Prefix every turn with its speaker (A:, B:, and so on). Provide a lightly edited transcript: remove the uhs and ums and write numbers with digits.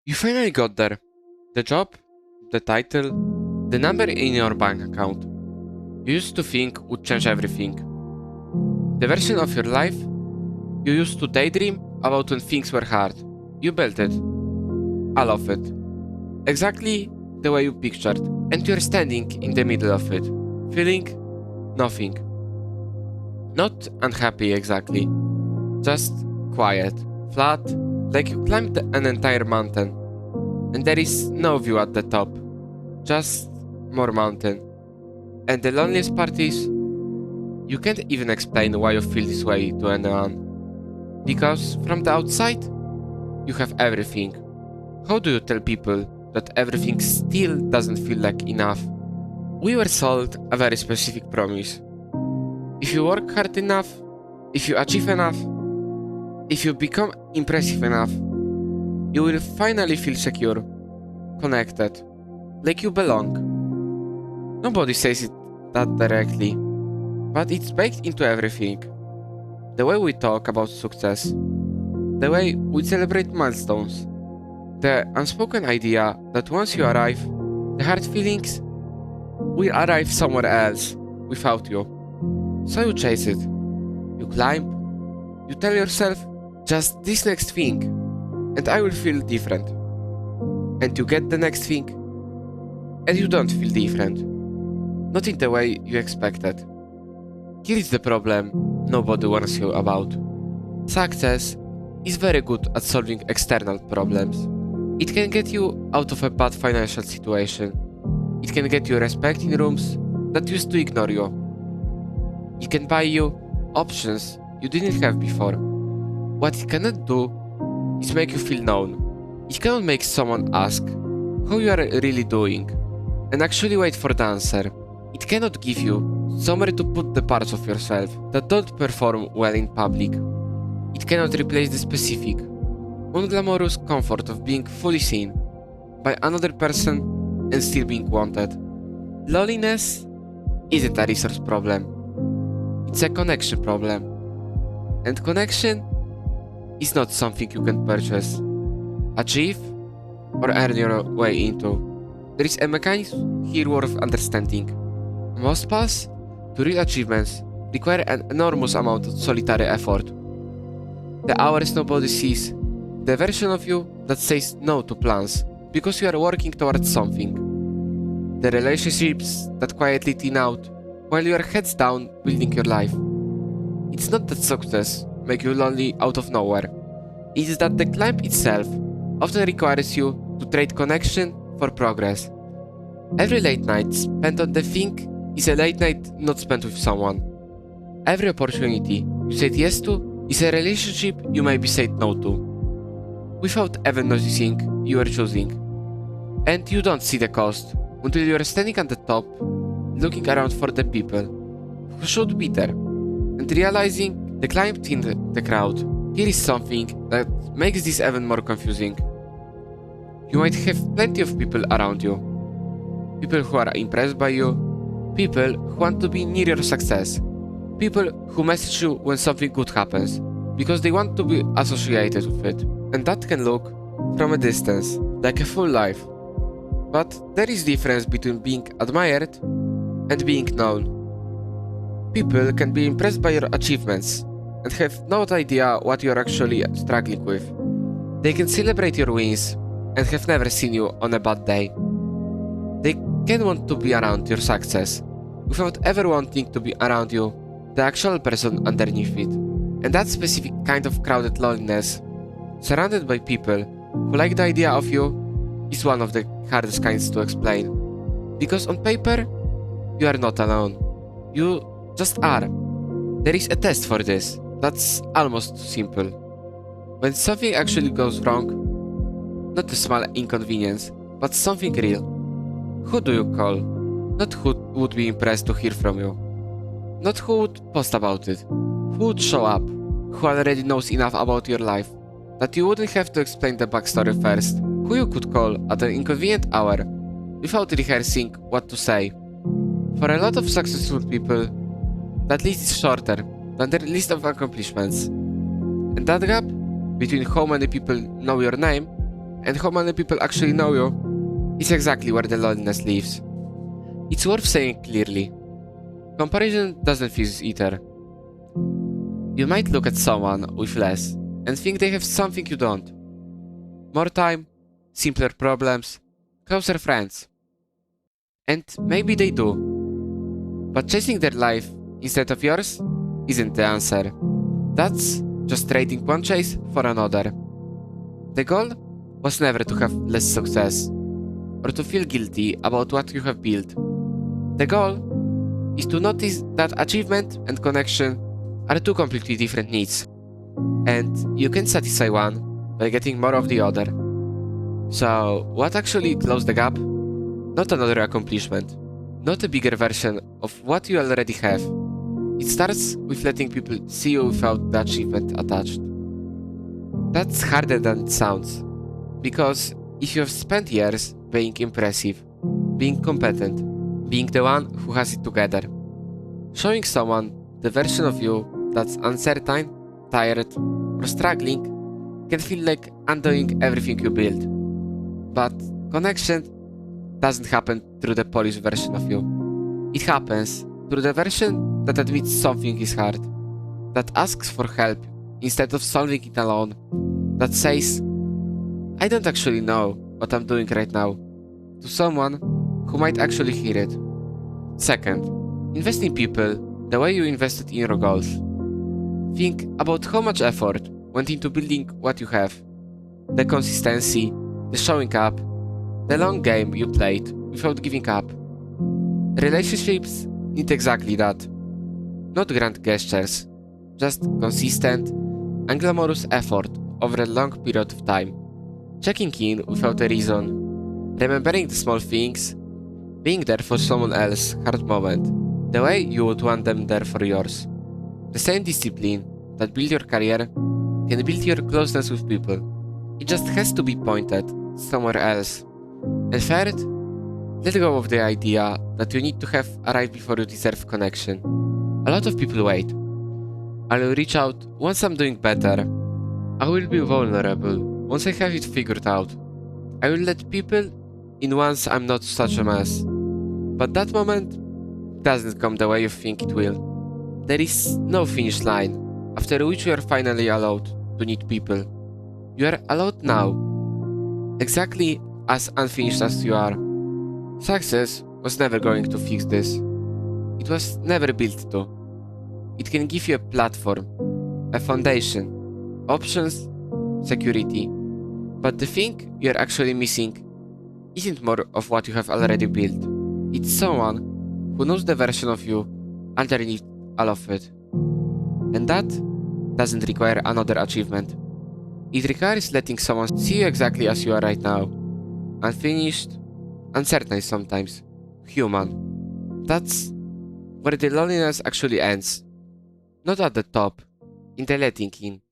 A: You finally got there. The job, the title, the number in your bank account. You used to think would change everything. The version of your life you used to daydream about when things were hard. You built it. All of it. Exactly the way you pictured. And you're standing in the middle of it. Feeling nothing. Not unhappy exactly. Just quiet. Flat. Like you climbed an entire mountain. And there is no view at the top. Just more mountain. And the loneliest part is, you can't even explain why you feel this way to anyone. Because from the outside, you have everything. How do you tell people that everything still doesn't feel like enough? We were sold a very specific promise. If you work hard enough, if you achieve enough, if you become impressive enough, you will finally feel secure, connected, like you belong. Nobody says it that directly, but it's baked into everything. The way we talk about success, the way we celebrate milestones, the unspoken idea that once you arrive, the hard feelings will arrive somewhere else without you. So you chase it. You climb. You tell yourself, just this next thing, and I will feel different. And you get the next thing, and you don't feel different. Not in the way you expected. Here is the problem nobody warns you about. Success is very good at solving external problems. It can get you out of a bad financial situation. It can get you respect in rooms that used to ignore you. It can buy you options you didn't have before. What it cannot do is make you feel known. It cannot make someone ask how you are really doing and actually wait for the answer. It cannot give you somewhere to put the parts of yourself that don't perform well in public. It cannot replace the specific, unglamorous comfort of being fully seen by another person and still being wanted. Loneliness isn't a resource problem. It's a connection problem. And connection is not something you can purchase, achieve, or earn your way into. There is a mechanism here worth understanding. Most paths to real achievements require an enormous amount of solitary effort. The hours nobody sees, the version of you that says no to plans because you are working towards something. The relationships that quietly thin out while you are heads down building your life. It's not that success makes you lonely out of nowhere. It is that the climb itself often requires you to trade connection for progress. Every late night spent on the thing is a late night not spent with someone. Every opportunity you said yes to is a relationship you maybe said no to, without ever noticing you are choosing. And you don't see the cost until you are standing at the top, looking around for the people who should be there, and realizing the climb thinned the crowd. Here is something that makes this even more confusing. You might have plenty of people around you. People who are impressed by you. People who want to be near your success. People who message you when something good happens, because they want to be associated with it. And that can look, from a distance, like a full life. But there is difference between being admired and being known. People can be impressed by your achievements and have no idea what you're actually struggling with. They can celebrate your wins and have never seen you on a bad day. They can want to be around your success without ever wanting to be around you, the actual person underneath it. And that specific kind of crowded loneliness, surrounded by people who like the idea of you, is one of the hardest kinds to explain. Because on paper, you are not alone. You just are. There is a test for this that's almost simple. When something actually goes wrong, not a small inconvenience, but something real, who do you call? Not who would be impressed to hear from you. Not who would post about it. Who would show up? Who already knows enough about your life that you wouldn't have to explain the backstory first. Who you could call at an inconvenient hour without rehearsing what to say. For a lot of successful people, that list is shorter than their list of accomplishments. And that gap between how many people know your name and how many people actually know you is exactly where the loneliness lives. It's worth saying clearly. Comparison doesn't fuse either. You might look at someone with less and think they have something you don't. More time, simpler problems, closer friends. And maybe they do. But chasing their life instead of yours isn't the answer. That's just trading one chase for another. The goal was never to have less success or to feel guilty about what you have built. The goal is to notice that achievement and connection are two completely different needs, and you can satisfy one by getting more of the other. So, what actually closed the gap? Not another accomplishment, not a bigger version of what you already have. It starts with letting people see you without the achievement attached. That's harder than it sounds, because if you have spent years being impressive, being competent, being the one who has it together, showing someone the version of you that's uncertain, tired, or struggling can feel like undoing everything you built. But connection doesn't happen through the polished version of you. It happens through the version that admits something is hard, that asks for help instead of solving it alone, that says, I don't actually know what I'm doing right now, to someone who might actually hear it. Second, invest in people the way you invested in your goals. Think about how much effort went into building what you have. The consistency, the showing up, the long game you played without giving up. Relationships need exactly that. Not grand gestures, just consistent, unglamorous effort over a long period of time. Checking in without a reason, remembering the small things, being there for someone else's hard moment, the way you would want them there for yours. The same discipline that built your career can build your closeness with people. It just has to be pointed somewhere else. And third, let go of the idea that you need to have arrived before you deserve connection. A lot of people wait. I will reach out once I'm doing better. I will be vulnerable once I have it figured out. I will let people in once I'm not such a mess. But that moment doesn't come the way you think it will. There is no finish line after which you are finally allowed to need people. You are allowed now, exactly as unfinished as you are. Success was never going to fix this. It was never built to. It can give you a platform, a foundation, options, security. But the thing you're actually missing isn't more of what you have already built. It's someone who knows the version of you underneath all of it. And that doesn't require another achievement. It requires letting someone see you exactly as you are right now. Unfinished, uncertain sometimes, human. That's where the loneliness actually ends. Not at the top, in the letting in.